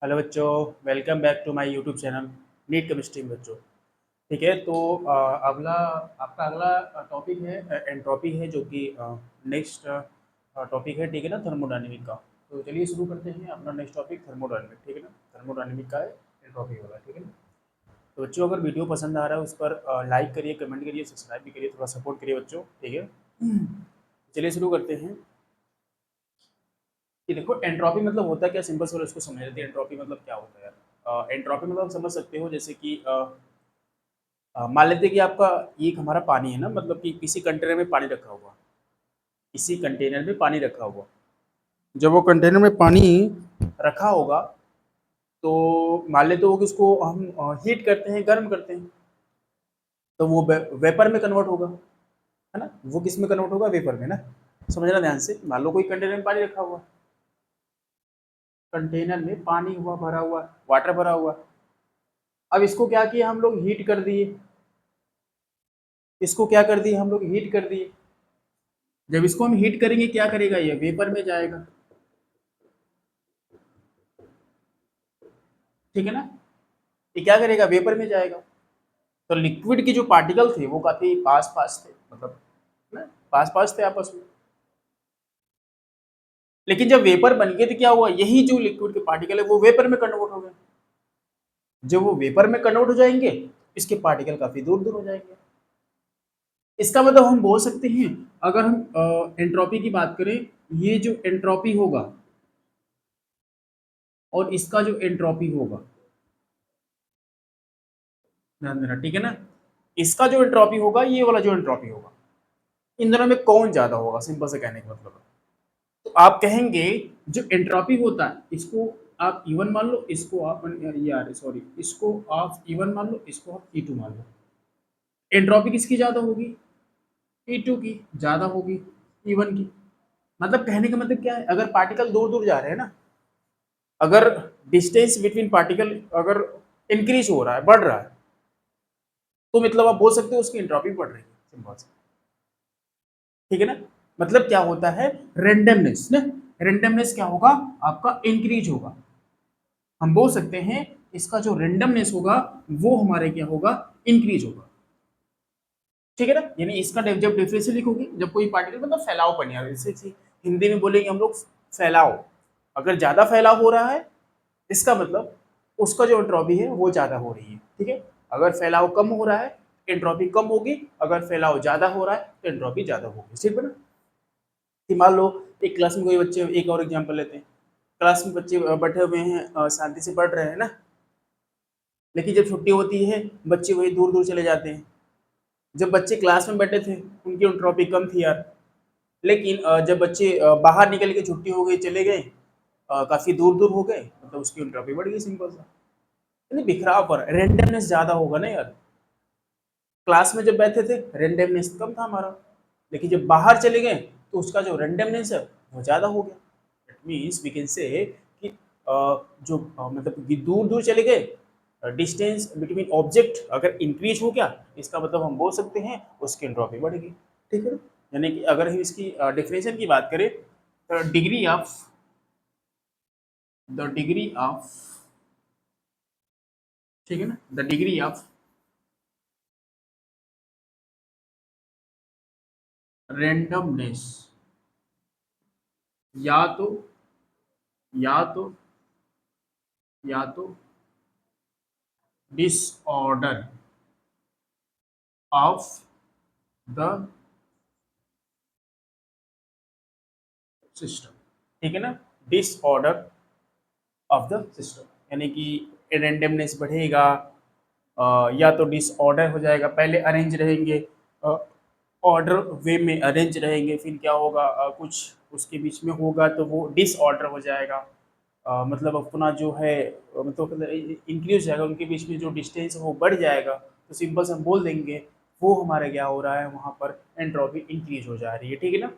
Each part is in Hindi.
हेलो बच्चों, welcome back to my YouTube channel NEET chemistry में बच्चों। ठीक है, तो अगला आपका अगला टॉपिक है एंट्रोपी है, जो कि नेक्स्ट टॉपिक है। ठीक है ना, थर्मोडायनेमिक का। तो चलिए शुरू करते हैं अपना नेक्स्ट टॉपिक थर्मोडायनेमिक। ठीक है ना, थर्मोडायनेमिक का है एंट्रोपी वाला। ठीक है ना, तो बच्चों अगर वीडियो पसंद आ रहा है उस पर लाइक करिए, कमेंट करिए, सब्सक्राइब भी करिए, थोड़ा सपोर्ट करिए बच्चों। ठीक है, चलिए शुरू करते हैं। कि देखो एंट्रोपी मतलब होता है क्या, सिंपल से इसको समझ लेते हैं। एंट्रोपी मतलब क्या होता है यार। एंट्रोपी मतलब आप समझ सकते हो, जैसे कि मान लेते हैं कि आपका एक हमारा पानी है ना, मतलब कि किसी कंटेनर में पानी रखा हुआ, किसी कंटेनर में पानी रखा हुआ। जब वो कंटेनर में पानी रखा होगा तो मान लेते हो कि उसको हम हीट करते हैं, गर्म करते हैं, तो वो वेपर में कन्वर्ट होगा, है ना। वो किस में कन्वर्ट होगा? वेपर में ना। समझना ध्यान से। मान लो कोई कंटेनर में पानी रखा हुआ, कंटेनर में पानी हुआ भरा हुआ, वाटर भरा हुआ। अब इसको क्या किया हम लोग? हीट कर दिए। इसको क्या कर दिए हम लोग? हीट कर दिए। जब इसको हम हीट करेंगे क्या करेगा? ये वेपर में जाएगा। ठीक है ना, ये क्या करेगा? वेपर में जाएगा। तो लिक्विड के जो पार्टिकल थे वो काफी पास पास थे, मतलब ना, पास पास थे आपस में। लेकिन जब वेपर बन गए तो क्या हुआ? यही जो लिक्विड के पार्टिकल है वो वेपर में कन्वर्ट हो गए। जब वो वेपर में कन्वर्ट हो जाएंगे, इसके पार्टिकल काफी दूर दूर हो जाएंगे। इसका मतलब हम बोल सकते हैं, अगर हम एंट्रोपी की बात करें, ये जो एंट्रोपी होगा और इसका जो एंट्रोपी होगा, ध्यान देना। ठीक है ना, इसका जो एंट्रोपी होगा, ये वाला जो एंट्रोपी होगा, इन दोनों में कौन ज्यादा होगा? सिंपल से कहने का मतलब है। तो आप कहेंगे जो एंट्रोपी होता है इसको आप E1 मान लो, इसको आप यार सॉरी, इसको आप E1 मान लो, इसको आप E2 मान लो। एंट्रोपी किसकी ज्यादा होगी? E2 की ज्यादा होगी E1 की। मतलब कहने का मतलब क्या है, अगर पार्टिकल दूर दूर जा रहे हैं ना, अगर डिस्टेंस बिटवीन पार्टिकल अगर इंक्रीज हो रहा है, बढ़ रहा है, तो मतलब आप बोल सकते हो उसकी एंट्रोपी बढ़ रही है, सिंपल से। ठीक है ना, मतलब क्या होता है? रेंडमनेस ना। रेंडमनेस क्या होगा? आपका इंक्रीज होगा। हम बोल सकते हैं इसका जो रेंडमनेस होगा वो हमारे क्या होगा? इंक्रीज होगा। ठीक है ना, यानी इसका जब डिफरेंशियल लिखोगे, जब कोई पार्टिकल मतलब फैलाव पड़ने आ जैसे हिंदी में बोलेंगे हम लोग फैलाव। अगर ज्यादा फैलाव हो रहा है, इसका मतलब उसका जो एंट्रोपी है वो ज्यादा हो रही है। ठीक है, अगर फैलाव कम हो रहा है, एंट्रोपी कम होगी। अगर फैलाव ज्यादा हो रहा है तो एंट्रोपी ज्यादा होगी। ठीक है ना, कि मान लो एक क्लास में कोई बच्चे, एक और एग्जांपल लेते हैं। क्लास में बच्चे बैठे हुए हैं, शांति से पढ़ रहे हैं ना, लेकिन जब छुट्टी होती है बच्चे वही दूर दूर चले जाते हैं। जब बच्चे क्लास में बैठे थे उनकी एंट्रोपी कम थी यार, लेकिन जब बच्चे बाहर निकल के छुट्टी हो गई, चले गए, काफी दूर दूर हो गए, मतलब उसकी एंट्रोपी बढ़ गई, सिंपल सा। यानी बिखराव पर रेंडमनेस ज्यादा होगा ना यार। क्लास में जब बैठे थे रेंडमनेस कम था हमारा, लेकिन जब बाहर चले गए तो उसका जो रेंडमनेस है वो ज्यादा हो गया। It means we can say कि जो मतलब कि दूर दूर चले गए, डिस्टेंस बिटवीन ऑब्जेक्ट अगर इंक्रीज हो गया, इसका मतलब हम बोल सकते हैं उसकी एंट्रोपी बढ़ गई। ठीक है ना? यानी कि अगर हम इसकी डेफिनेशन की बात करें, तो द डिग्री ऑफ, ठीक है ना, द डिग्री ऑफ रेंडमनेस, या तो या तो या तो डिसऑर्डर ऑफ द सिस्टम। ठीक है ना, डिसऑर्डर ऑफ द सिस्टम, यानी कि रेंडमनेस बढ़ेगा, या तो डिसऑर्डर हो जाएगा, पहले अरेंज रहेंगे, ऑर्डर वे में अरेंज रहेंगे, फिर क्या होगा, कुछ उसके बीच में होगा तो वो डिसऑर्डर हो जाएगा। मतलब अपना जो है मतलब इंक्रीज हो जाएगा, उनके बीच में जो डिस्टेंस है वो बढ़ जाएगा। तो सिंपल से हम बोल देंगे वो हमारा क्या हो रहा है, वहाँ पर एंट्रोपी इंक्रीज हो जा रही है। ठीक है ना,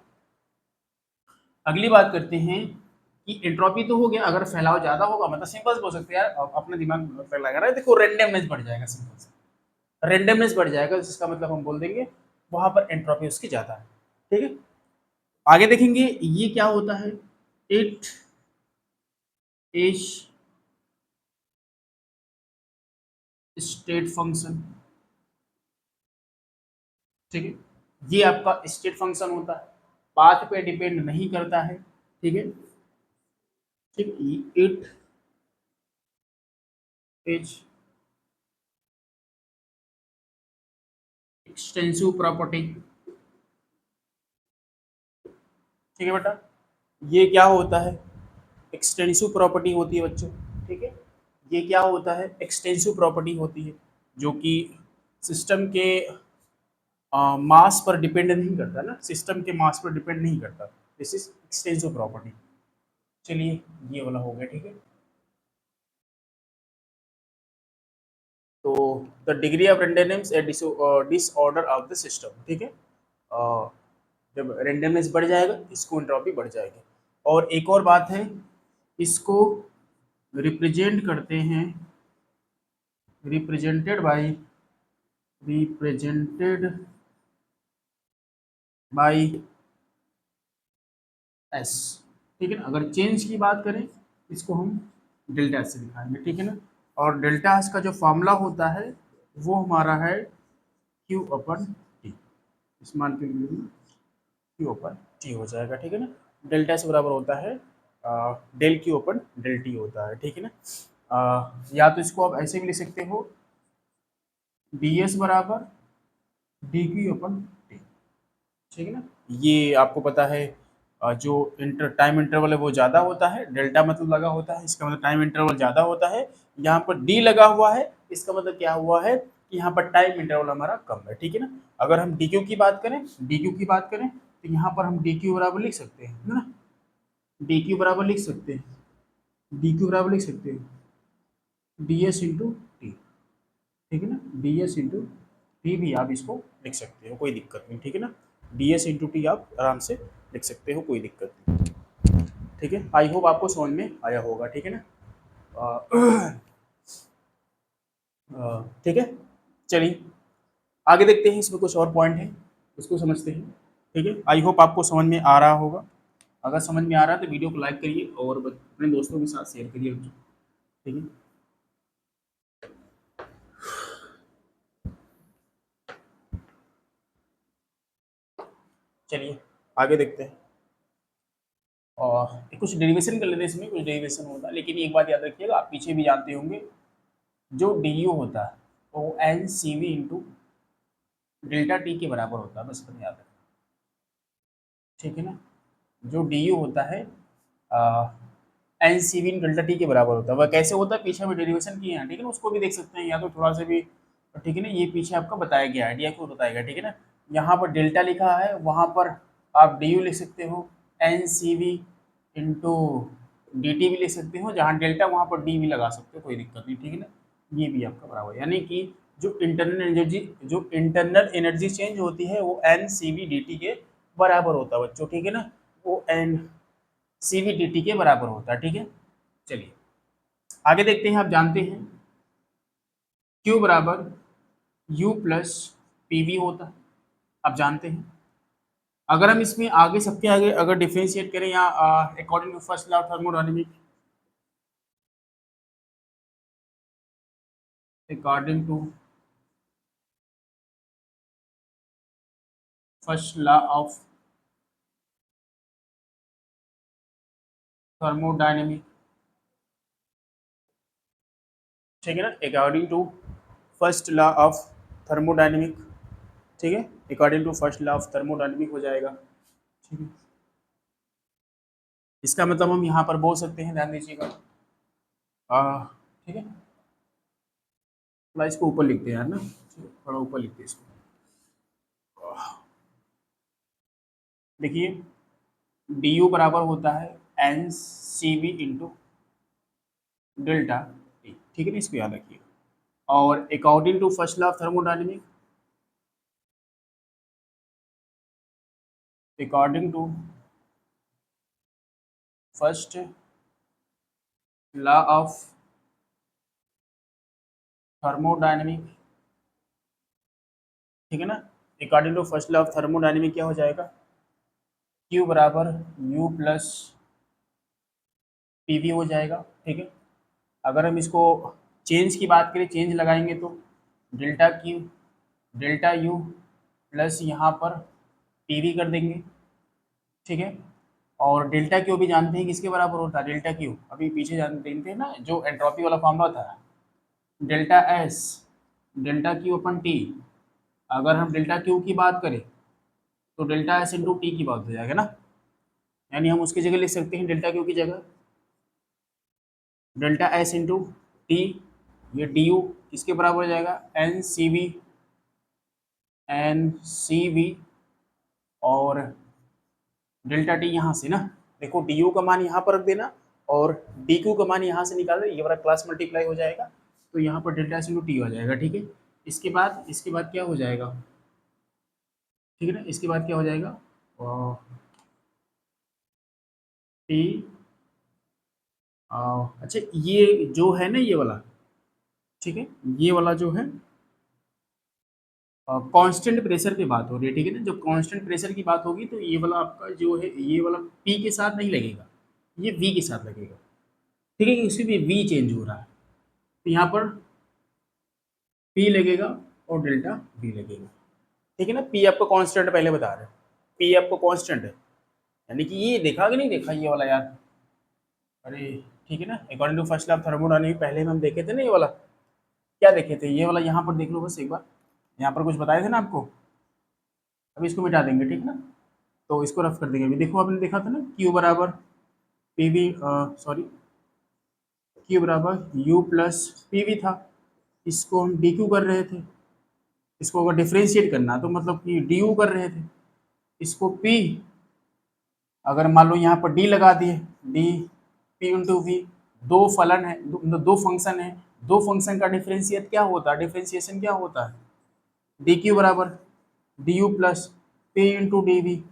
अगली बात करते हैं कि एंट्रोपी तो हो गया, अगर फैलाव ज्यादा होगा, मतलब सिंपल से बोल सकते हैं यार, अपने दिमाग में लगा रहा है, देखो रेंडमनेस बढ़ जाएगा, सिंपल से रेंडमनेस बढ़ जाएगा, जिसका मतलब हम बोल देंगे वहां पर एंट्रोपी उसकी ज्यादा है। ठीक है, आगे देखेंगे ये क्या होता है। इट इज स्टेट फंक्शन, ठीक है, ये आपका स्टेट फंक्शन होता है, पाथ पे डिपेंड नहीं करता है, ठीक है, ठीक, इट इज एक्सटेंसिव प्रॉपर्टी, ठीक है बेटा, ये क्या होता है, एक्सटेंसिव प्रॉपर्टी होती है बच्चों, ठीक है, ये क्या होता है, एक्सटेंसिव प्रॉपर्टी होती है, जो कि सिस्टम के मास पर डिपेंड नहीं करता ना, सिस्टम के मास पर डिपेंड नहीं करता, दिस इज एक्सटेंसिव प्रॉपर्टी। चलिए ये वाला हो गया, ठीक है। तो the degree of randomness A disorder of the system, ठीक है, जब रेंडमनेस बढ़ जाएगा इसको एंट्रोपी बढ़ जाएगी। और एक और बात है, इसको रिप्रेजेंट करते हैं, represented by, represented by S, ठीक है ना, अगर चेंज की बात करें इसको हम डेल्टा एस से दिखाएंगे, ठीक है ना, और डेल्टा एस का जो फॉर्मूला होता है वो हमारा है क्यू अपन टी, इस मान के लिए क्यू अपन टी हो जाएगा, ठीक है ना, डेल्टा से बराबर होता है डेल क्यू अपन डेल टी होता है, ठीक है ना, या तो इसको आप ऐसे भी लिख सकते हो, डी एस बराबर डी क्यू अपन टी, ठीक है ना, ये आपको पता है जो टाइम इंटरवल है वो ज़्यादा होता है, डेल्टा मतलब लगा होता है, इसका मतलब टाइम इंटरवल ज़्यादा होता है, यहाँ पर डी लगा हुआ है, इसका मतलब क्या हुआ है कि यहाँ पर टाइम इंटरवल हमारा कम है, ठीक है ना। अगर हम डी क्यू की बात करें, डी क्यू की बात करें तो यहाँ पर हम डी क्यू बराबर लिख सकते हैं, है ना, डी क्यू बराबर लिख सकते हैं, डी क्यू बराबर लिख सकते हैं डी एस इंटू टी, ठीक है ना, डी एस इंटू टी भी आप इसको लिख सकते हो, कोई दिक्कत नहीं, ठीक है ना, डी एस इंटू टी आप आराम से लिख सकते हो, कोई दिक्कत नहीं, ठीक है। आई होप आपको समझ में आया होगा, ठीक है ना, ठीक है। चलिए आगे देखते हैं, इसमें कुछ और पॉइंट है उसको समझते हैं, ठीक है। आई होप आपको समझ में आ रहा होगा, अगर समझ में आ रहा है तो वीडियो को लाइक करिए और अपने दोस्तों के साथ शेयर करिए, ठीक है। चलिए आगे देखते हैं, और कुछ डेरिवेशन कर लेते हैं, इसमें कुछ डेरिवेशन होता है, लेकिन एक बात याद रखिएगा, आप पीछे भी जानते होंगे, जो डी यू होता है वो N C V into delta T के बराबर होता है, बस इतना याद रखें, ठीक है ना, जो डी यू होता है N C V delta T के बराबर होता है, वह कैसे होता है पीछे हमें डेरिवेशन किए हैं, ठीक है ना, उसको भी देख सकते हैं या तो थोड़ा सा भी, ठीक है ना, ये पीछे आपका बताया गया, आइडिया को बताएगा, ठीक है ना, यहाँ पर डेल्टा लिखा है, वहाँ पर आप डी यू लिख सकते हो, N C V into D T भी लिख सकते हो, जहाँ डेल्टा वहाँ पर डी भी लगा सकते हो, कोई दिक्कत नहीं, ठीक है ना, ये भी आपका बराबर है। यानी कि जो इंटरनल एनर्जी चेंज होती है वो N C V D T के बराबर होता है बच्चों, ठीक है ना, वो N C V D T के बराबर होता है, ठीक है। चलिए आगे देखते हैं, आप जानते हैं Q बराबर U प्लस पी वी होता है, आप जानते हैं, अगर हम इसमें आगे सबके आगे अगर डिफ्रेंशिएट करें या according to first law of thermodynamic, according to first law of thermodynamic, ठीक है ना, according to first law of thermodynamic, ठीक है, according to first law of thermodynamic हो जाएगा, ठीक है। इसका मतलब हम यहाँ पर बोल सकते हैं, ध्यान दीजिएगा, ठीक है, थोड़ा इसको ऊपर लिखते हैं यार ना, थोड़ा ऊपर लिखते हैं इसको, देखिए डी यू बराबर होता है N C V into delta T, ठीक है ना, इसको याद रखिए, और according to first law of thermodynamic, according to first law of thermodynamic, ठीक है ना, according to first law of thermodynamic क्या हो जाएगा, क्यू बराबर यू प्लस पी वी हो जाएगा, ठीक है। अगर हम इसको चेंज की बात करें, चेंज लगाएंगे तो डेल्टा यू प्लस यहाँ पर पीवी कर देंगे, ठीक है। और डेल्टा क्यू भी जानते हैं किसके बराबर होता है, डेल्टा क्यू अभी पीछे जानते हैं ना, जो एंट्रोपी वाला फॉर्मूला था, डेल्टा एस डेल्टा क्यू अपन टी। अगर हम डेल्टा क्यू की बात करें तो डेल्टा एस इंटू टी की बात हो जाएगा ना, यानी हम उसकी जगह लिख सकते हैं डेल्टा क्यू की जगह डेल्टा एस इंटू टी, ये डी यू किसके बराबर हो जाएगा, एन सी वी और डेल्टा टी यहाँ से ना, देखो डी यू का मान यहाँ पर रख देना और डी क्यू का मान यहाँ से निकाल दे, ये वाला क्लास मल्टीप्लाई हो जाएगा, तो यहाँ पर डेल्टा एस इंटू टी हो जाएगा, ठीक है। इसके बाद क्या हो जाएगा, ठीक है ना, इसके बाद क्या हो जाएगा, टी अच्छा ये जो है ना ये वाला, ठीक है, ये वाला जो है कांस्टेंट प्रेशर की बात हो रही है, ठीक है ना। जब कांस्टेंट प्रेशर की बात होगी तो ये वाला आपका जो है ये वाला पी के साथ नहीं लगेगा, ये वी के साथ लगेगा, ठीक है, इसमें भी वी चेंज हो रहा है, तो यहाँ पर पी लगेगा और डेल्टा वी लगेगा, ठीक है ना। पी आपको कांस्टेंट पहले बता रहे हैं, पी आपको कांस्टेंट है, यानी कि ये देखा कि नहीं देखा ये वाला यार, अरे ठीक है ना, according to first law of thermodynamics पहले में हम देखे थे ना ये वाला, क्या देखे थे, ये वाला यहाँ पर देख लो बस एक बार, यहाँ पर कुछ बताए थे ना आपको, अभी इसको मिटा देंगे, ठीक ना, तो इसको रफ कर देंगे। अभी देखो आपने देखा था ना Q बराबर पी वी, सॉरी Q बराबर U प्लस पी वी था, इसको हम डी क्यू कर रहे थे, इसको अगर डिफ्रेंशिएट करना तो मतलब कि डी यू कर रहे थे, इसको P अगर मान लो यहाँ पर D लगा दिए, डी पी इंटू वी, दो फलन है, दो फंक्शन है, दो फंक्शन का डिफ्रेंशिएट क्या होता है, डिफ्रेंशिएशन क्या होता है, डी क्यू बराबर D U plus P into D V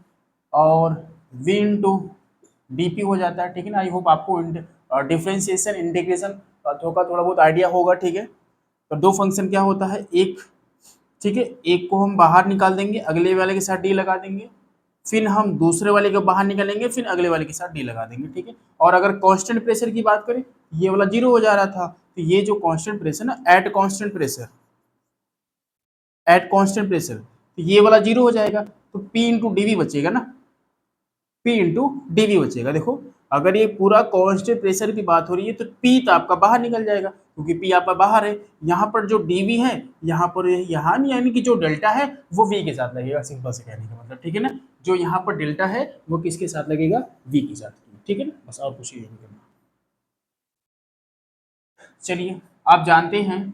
और v इंटू डी पी हो जाता है, ठीक है ना। आई होप आपको डिफ्रेंशिएशन इंटीग्रेशन थोड़ा बहुत आइडिया होगा, ठीक है। तो दो फंक्शन क्या होता है, एक, ठीक है, एक को हम बाहर निकाल देंगे, अगले वाले के साथ डी लगा देंगे, फिर हम दूसरे वाले को बाहर निकालेंगे, फिर अगले वाले के साथ डी लगा देंगे, ठीक है। और अगर कांस्टेंट प्रेशर की बात करें, ये वाला जीरो हो जा रहा था, तो ये जो कांस्टेंट प्रेशर ना, एट कांस्टेंट प्रेशर, तो ये वाला जीरो हो जाएगा, तो P इंटू डी बचेगा ना, P इंटू डी बचेगा। देखो अगर ये पूरा कांस्टेंट प्रेशर की बात हो रही है तो P तो आपका बाहर निकल जाएगा, क्योंकि P आपका बाहर है, यहाँ पर जो dV है, यहाँ पर यहाँ यानी कि जो डेल्टा है वो V के साथ लगेगा, सिंपल से कहने का मतलब, ठीक है ना। जो यहाँ पर डेल्टा है वो किसके साथ लगेगा, V के साथ, ठीक है ना, बस और कुछ नहीं करना। चलिए आप जानते हैं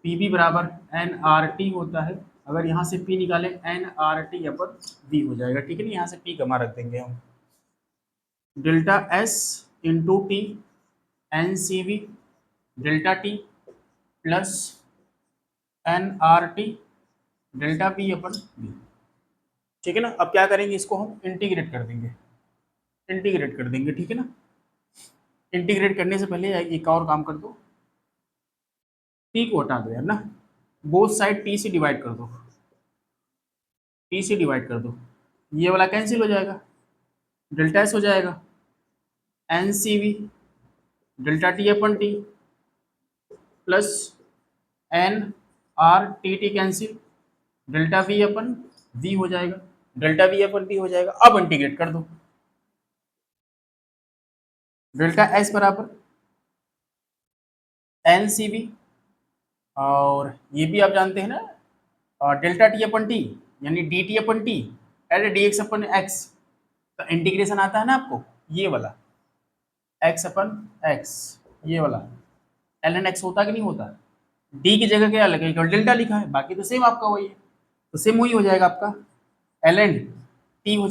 पीवी बराबर एन आर टी होता है, अगर यहाँ से P निकालें एन आर टी अपन V हो जाएगा, ठीक है ना, यहाँ से P कमा रख देंगे हम, delta S into T N C V delta T plus N R T delta P upon B, ठीक है ना। अब क्या करेंगे, इसको हम इंटीग्रेट कर देंगे, ठीक है ना। इंटीग्रेट करने से पहले एक और काम कर दो, टी को हटा दो यार ना, बोथ साइड टी से डिवाइड कर दो, ये वाला कैंसिल हो जाएगा, डेल्टा एस हो जाएगा N C V delta T upon T plus N R T T cancel, delta V upon V हो जाएगा, हो जाएगा। अब इंटीग्रेट कर दो, डेल्टा एस बराबर एन सी वी, और ये भी आप जानते हैं ना डेल्टा टी अपन टी यानी D T upon T at D X upon X, तो इंटीग्रेशन आता है ना आपको ये वाला एक्स अपन एक्स, ये वाला एल एन एक्स होता कि नहीं होता, डी की जगह क्या लगेगा, डेल्टा लिखा है, बाकी तो सेम आपका वही है, तो सेम वही हो जाएगा आपका एल एन टी हो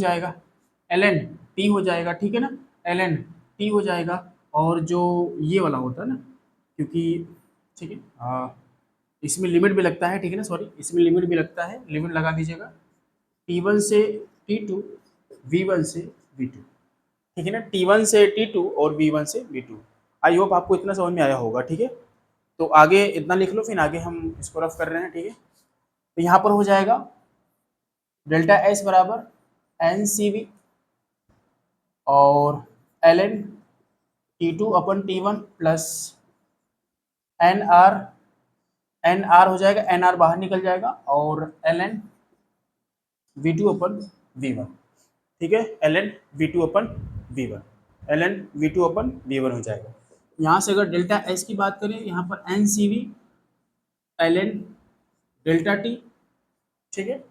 जाएगा, ठीक है ना, एल एन टी हो जाएगा। और जो ये वाला होता है ना, क्योंकि ठीक है इसमें लिमिट भी लगता है, ठीक है ना, सॉरी इसमें लिमिट भी लगता है, लिमिट लगा दीजिएगा T1 से T2 V1 से V2, ठीक है ना, T1 से T2 और V1 से V2। आई होप आपको इतना समझ में आया होगा, ठीक है। तो आगे इतना लिख लो, फिर आगे हम इसको रफ कर रहे हैं, ठीक है। तो यहाँ पर हो जाएगा डेल्टा एस बराबर एन सी वी और L N T2 upon T1 plus N R, N R हो जाएगा, एन आर बाहर निकल जाएगा और L N V two upon V one, ठीक है, L N V two upon V one, L N V two upon V one हो जाएगा। यहाँ से अगर डेल्टा एस की बात करें, यहाँ पर N C V L N delta T, ठीक है।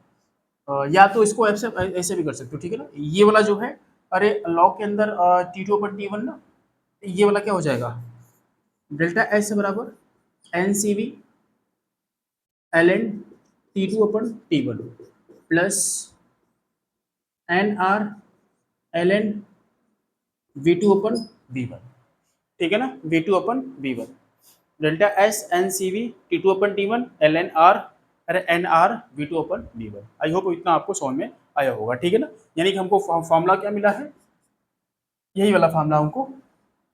या तो इसको ऐसे ऐसे भी कर सकते हो, ठीक है ना। ये वाला जो है, अरे लॉग के अंदर T two upon T one ना, ये वाला क्या हो जाएगा, डेल्टा एस से बराबर N C V L N T two upon T one plus N R L N V two upon V one, ठीक है ना, V two upon V one, delta S N C V T two upon T one L N R, अरे N R V two upon V one. I hope इतना आपको समझ में आया होगा, ठीक है ना। यानी कि हमको फॉर्मूला क्या मिला है, यही वाला फॉर्मूला हमको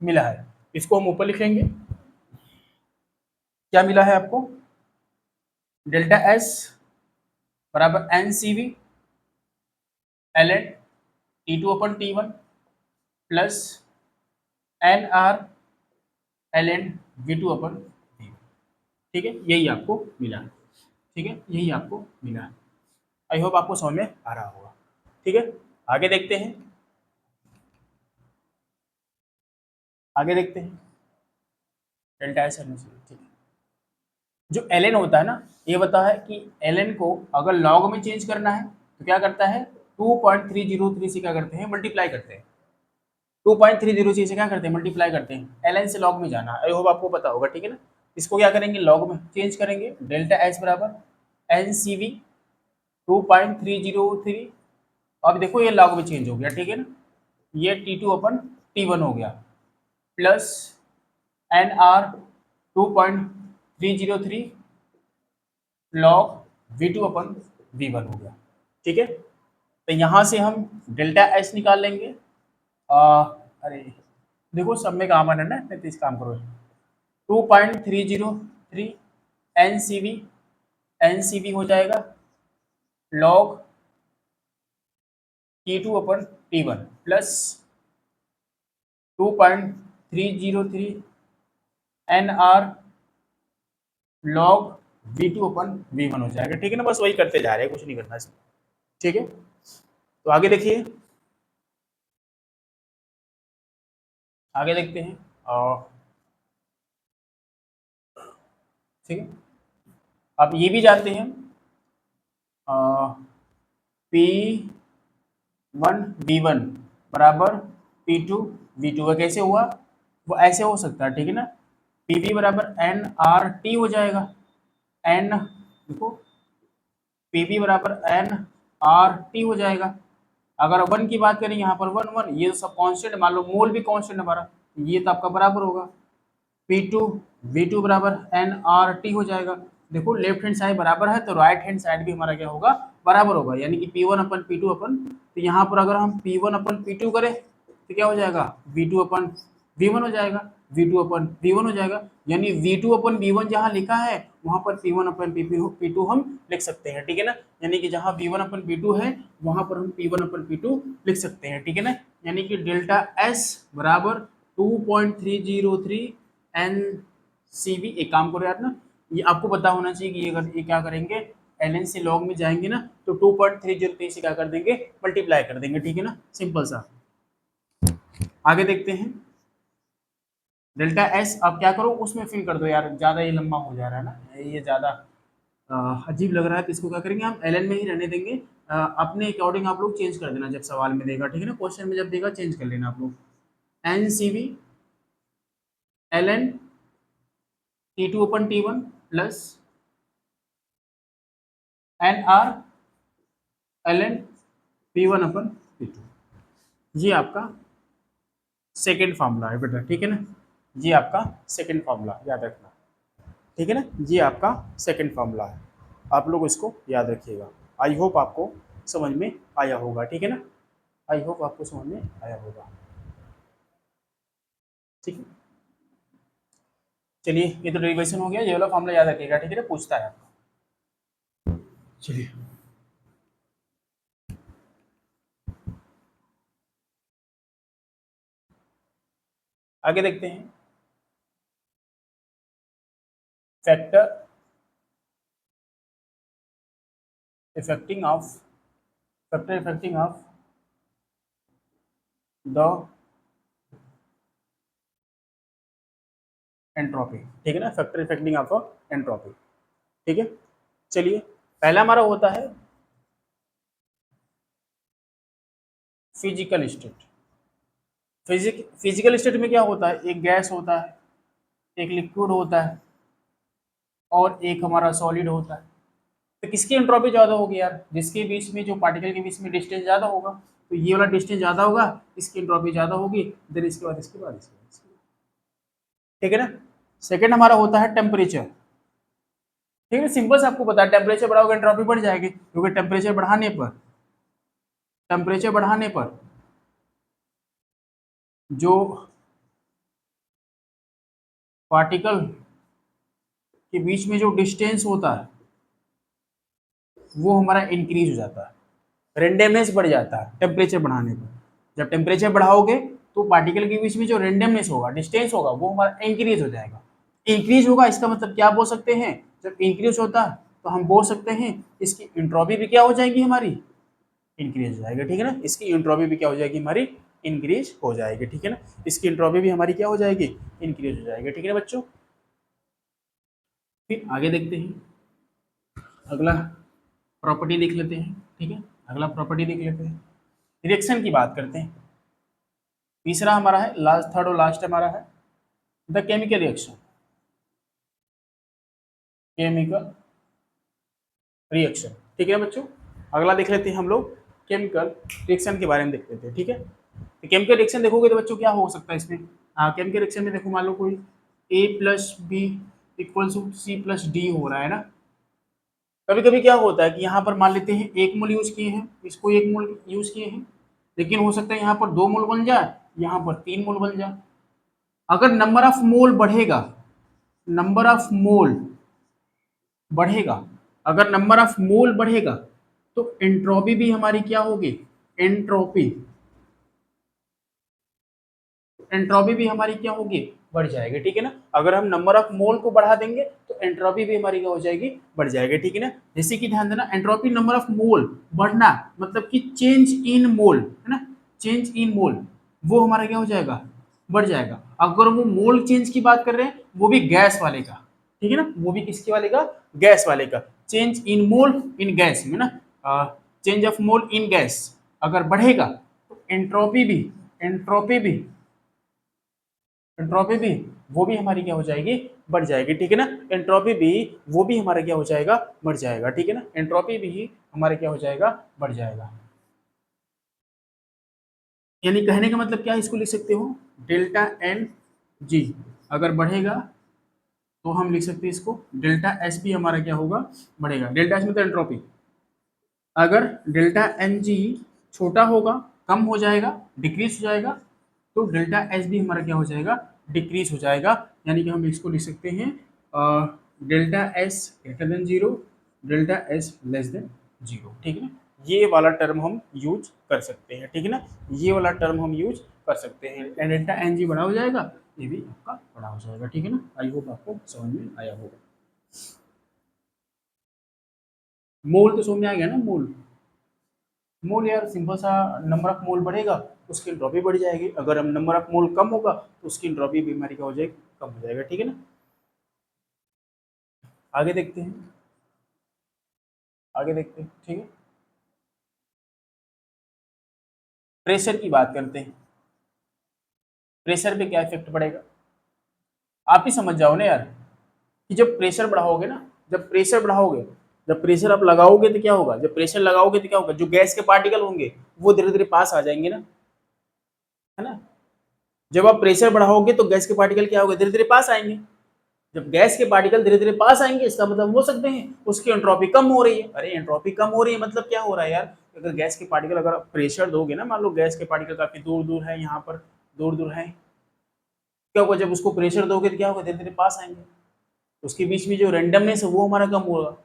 मिला है। इसको हम ऊपर लिखेंगे, क्या मिला है आपको, डेल्टा एस बराबर N C V L N T two upon T one plus N R L N V two upon V one, ठीक है, यही आपको मिला है, ठीक है, यही आपको मिला है। आई होप आपको समझ में आ रहा होगा, ठीक है। आगे देखते हैं, आगे देखते हैं डेल्टा एस एन सी, ठीक है। जो एल एन होता है ना, ये बता है कि एल एन को अगर लॉग में चेंज करना है तो क्या करता है, 2.303 से क्या करते हैं, मल्टीप्लाई करते हैं, 2.303 से क्या करते हैं, मल्टीप्लाई करते हैं, एल एन से लॉग में जाना है। आई होप आपको पता होगा, ठीक है ना। इसको क्या करेंगे, लॉग में चेंज करेंगे, डेल्टा एस बराबर एन सी वी 2.303, अब देखो ये लॉग में चेंज हो गया, ठीक है ना, ये T two upon T one हो गया plus N R 2.303 log V two upon V one हो गया, ठीक है। तो यहाँ से हम डेल्टा एस निकाल लेंगे, अरे देखो सब में काम आना ना, नहीं तो इस काम करो, 2.303 एन सी वी हो जाएगा log T two upon T one plus 2.303 N R log V two upon V one हो जाएगा, ठीक है ना। बस वही करते जा रहे हैं, कुछ नहीं करना इसमें, ठीक है। तो आगे देखिए, आगे देखते हैं, और ठीक है, अब ये भी जानते हैं पी वन वी वन बराबर पी टू वी टू, कैसे हुआ, वो ऐसे हो सकता है, ठीक है ना, पी वी बराबर एन आर टी हो जाएगा, एन देखो पी वी बराबर एन आर टी हो जाएगा। अगर वन की बात करें, यहाँ पर वन वन, ये सब कांस्टेंट, मान लो मोल भी कांस्टेंट हमारा, ये तो आपका बराबर होगा पी टू वी टू बराबर एन आर टी हो जाएगा। देखो लेफ्ट हैंड साइड बराबर है तो राइट हैंड साइड भी हमारा क्या होगा, बराबर होगा, यानी कि P one upon P two upon, तो यहाँ पर अगर हम P one upon P two करें तो क्या हो जाएगा, V two upon V one हो जाएगा, V two upon V one हो जाएगा, यानी V two upon V one जहाँ लिखा है वहाँ पर P one upon P two हम लिख सकते हैं, ठीक है ना। यानी कि जहाँ V one upon P two है वहाँ पर हम P one upon P two लिख सकते हैं, ठीक है ना। यानी कि डेल्टा एस बराबर 2.303 एन सी वी, एक काम करो यार ना, ये आपको पता होना चाहिए कि ये अगर ये क्या करेंगे, एल एन से लॉग में जाएंगे ना तो 2.303 से क्या कर देंगे, मल्टीप्लाई कर देंगे, ठीक है ना, सिंपल सा। आगे देखते हैं, डेल्टा एस अब क्या करो, उसमें फिल कर दो यार, ज़्यादा ये लंबा हो जा रहा है ना, ये ज़्यादा अजीब लग रहा है, तो इसको क्या करेंगे, हम एल एन में ही रहने देंगे। अपने अकॉर्डिंग आप लोग चेंज कर देना जब सवाल में देगा, ठीक है ना, क्वेश्चन में जब देगा चेंज कर लेना आप लोग, N C V L N T two upon T one plus N R L N P one upon P two, ये आपका सेकेंड फार्मूला है बेटा, ठीक है ना, ये आपका सेकेंड फार्मूला याद रखना, ठीक है ना, ये आपका सेकेंड फार्मूला है, आप लोग इसको याद रखिएगा। आई होप आपको समझ में आया होगा, ठीक है ना, आई होप आपको समझ में आया होगा, ठीक है। चलिए ये तो डेरिवेशन हो गया, ये वाला फार्मूला याद रखिएगा, ठीक है ना, पूछता है आपको। चलिए आगे देखते हैं, factor effecting of the entropy, ठीक है ना, फैक्टर इफेक्टिंग ऑफ एंट्रोपी, ठीक है। चलिए पहला हमारा होता है फिजिकल स्टेट। फिजिकल स्टेट में क्या होता है, एक गैस होता है, एक लिक्विड होता है और एक हमारा सॉलिड होता है। तो किसकी एंट्रोपी ज़्यादा होगी यार, जिसके बीच में, जो पार्टिकल के बीच में डिस्टेंस ज़्यादा होगा, तो ये वाला डिस्टेंस ज़्यादा होगा, इसकी एंट्रोपी ज़्यादा होगी, देन इसके बाद इसके बाद इसके बाद, ठीक है ना। सेकंड हमारा होता है टेम्परेचर, ठीक है, सिंपल से आपको पता है टेम्परेचर बढ़ाओगे एंट्रोपी बढ़ जाएगी, क्योंकि टेम्परेचर बढ़ाने पर जो पार्टिकल के बीच में जो डिस्टेंस होता है वो हमारा इंक्रीज हो जाता है, रेंडमनेस बढ़ जाता है टेम्परेचर बढ़ाने पर। जब टेम्परेचर बढ़ाओगे तो पार्टिकल के बीच में जो रेंडमनेस होगा, डिस्टेंस होगा, वो हमारा इंक्रीज हो जाएगा। इंक्रीज होगा इसका मतलब क्या बोल सकते हैं, जब इंक्रीज होता है तो हम बोल सकते हैं इसकी एंट्रोपी भी क्या हो जाएगी हमारी, इंक्रीज हो जाएगी, ठीक है ना। इसकी एंट्रोपी भी क्या हो जाएगी हमारी, इंक्रीज हो जाएगी, ठीक है ना। इसकी एंट्रोपी भी हमारी क्या हो जाएगी, इंक्रीज हो जाएगी, ठीक है ना बच्चों। फिर आगे देखते हैं, अगला प्रॉपर्टी देख लेते हैं, ठीक है, अगला प्रॉपर्टी देख लेते हैं, रिएक्शन की बात करते हैं। तीसरा हमारा है लास्ट, थर्ड और लास्ट हमारा है the chemical reaction, chemical reaction, ठीक है बच्चों। अगला देख लेते हैं हम लोग केमिकल रिएक्शन के बारे में देख लेते हैं, ठीक है। तो केमिकल रिएक्शन देखोगे तो बच्चों क्या हो सकता है इसमें, केमिकल रिएक्शन में देखो, मान लो कोई A+B इक्वल्स टू C+D हो रहा है ना। कभी कभी क्या होता है कि यहाँ पर मान लेते हैं 1 मोल यूज किए हैं, इसको 1 मोल यूज किए हैं, लेकिन हो सकता है यहाँ पर 2 मोल बन जाए, यहाँ पर 3 मोल बन जाए। अगर नंबर ऑफ मोल बढ़ेगा, नंबर ऑफ मोल बढ़ेगा, अगर नंबर ऑफ मोल बढ़ेगा तो एंट्रोपी भी हमारी क्या होगी, एंट्रोपी एंट्रोपी भी हमारी क्या होगी, बढ़ जाएगी, ठीक है ना। अगर हम नंबर ऑफ मोल को बढ़ा देंगे तो एंट्रोपी भी हमारी क्या हो जाएगी, बढ़ जाएगी, ठीक है ना। जैसे कि ध्यान देना, एंट्रोपी नंबर ऑफ मोल बढ़ना मतलब कि चेंज इन मोल, है ना, चेंज इन मोल, वो हमारा क्या हो जाएगा, बढ़ जाएगा। अगर वो मोल चेंज की बात कर रहे हैं, वो भी गैस वाले का, ठीक है ना, वो भी किसके वाले का, गैस वाले का, change in mole in gas में ना, change of mole in gas अगर बढ़ेगा तो एंट्रोपी भी वो भी हमारी क्या हो जाएगी, बढ़ जाएगी, ठीक है ना। एंट्रोपी भी वो भी हमारा क्या हो जाएगा, बढ़ जाएगा, ठीक है ना। एंट्रोपी भी हमारा क्या हो जाएगा, बढ़ जाएगा। यानी कहने का मतलब क्या है, इसको लिख सकते हो डेल्टा एन जी अगर बढ़ेगा तो हम लिख सकते हैं इसको डेल्टा एस भी हमारा क्या होगा, बढ़ेगा। डेल्टा एस मतलब एंट्रोपी, अगर डेल्टा एन जी छोटा होगा, कम हो जाएगा, डिक्रीज हो जाएगा, तो डेल्टा एस भी हमारा क्या हो जाएगा, डिक्रीज हो जाएगा। यानी कि हम इसको लिख सकते हैं delta S greater than zero, delta S less than zero, ठीक है ना। ये वाला टर्म हम यूज कर सकते हैं, ठीक है ना, ये वाला टर्म हम यूज कर सकते हैं। डेल्टा एन जी बड़ा हो जाएगा, ये भी आपका बड़ा हो जाएगा, ठीक है ना। आई होप आपको समझ में आया होगा। मोल तो समझ में आ गया ना, मोल, मोल यार सिंपल सा, नंबर ऑफ मोल बढ़ेगा तो उसकी एंट्रोपी बढ़ जाएगी, अगर हम नंबर ऑफ मोल कम होगा तो उसकी एंट्रोपी भी हमारी क्या हो जाएगी, कम हो जाएगा, ठीक है ना। आगे देखते हैं, आगे देखते हैं, ठीक है। प्रेशर की बात करते हैं, प्रेशर पे क्या इफेक्ट पड़ेगा, आप ही समझ जाओ ना यार, कि जब प्रेशर बढ़ाओगे ना, जब प्रेशर बढ़ाओगे, जब प्रेशर आप लगाओगे तो क्या होगा, जब प्रेशर लगाओगे तो क्या होगा, जो गैस के पार्टिकल होंगे वो धीरे धीरे पास आ जाएंगे ना, है ना। जब आप प्रेशर बढ़ाओगे तो गैस के पार्टिकल क्या होगा, धीरे धीरे पास आएंगे। जब गैस के पार्टिकल धीरे धीरे पास आएंगे, इसका मतलब हो सकते हैं उसकी एंट्रोपी कम हो रही है। अरे एंट्रोपी कम हो रही है मतलब क्या हो रहा है यार, अगर गैस के पार्टिकल, अगर आप प्रेशर दोगे ना, मान लो गैस के पार्टिकल काफी दूर दूर है, यहाँ पर दूर दूर है, क्या होगा, जब उसको प्रेशर दोगे तो क्या होगा, धीरे धीरे पास आएंगे, उसके बीच में जो रेंडमनेस है वो हमारा कम होगा।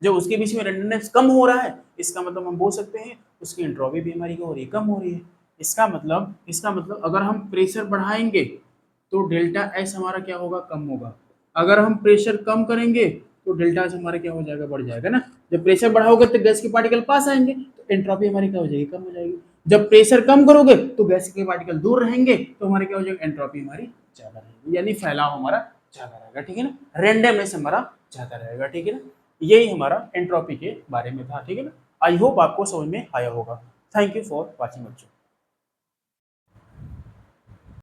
जब उसके बीच में रेंडमनेस कम हो रहा है, इसका मतलब हम बोल सकते हैं उसकी एंट्रोपी भी हमारी क्या हो रही है, कम हो रही है। इसका मतलब अगर हम प्रेशर बढ़ाएंगे तो डेल्टा एस हमारा क्या होगा, कम होगा। अगर हम प्रेशर कम करेंगे तो डेल्टा से हमारा क्या हो जाएगा, बढ़ जाएगा ना। जब प्रेशर बढ़ाओगे तो गैस के पार्टिकल पास आएंगे तो एंट्रोपी हमारी क्या हो जाएगी, कम हो जाएगी। जब प्रेशर कम करोगे तो गैस के पार्टिकल दूर रहेंगे तो हमारे क्या हो जाएगा, एंट्रोपी हमारी ज्यादा रहेगी, यानी फैलाव हमारा ज्यादा रहेगा, ठीक है ना, रेंडमनेस हमारा ज्यादा रहेगा, ठीक है ना। यही हमारा एंट्रोपी के बारे में था, ठीक है ना। आई होप आपको समझ में आया होगा। थैंक यू फॉर वॉचिंग बच्चों।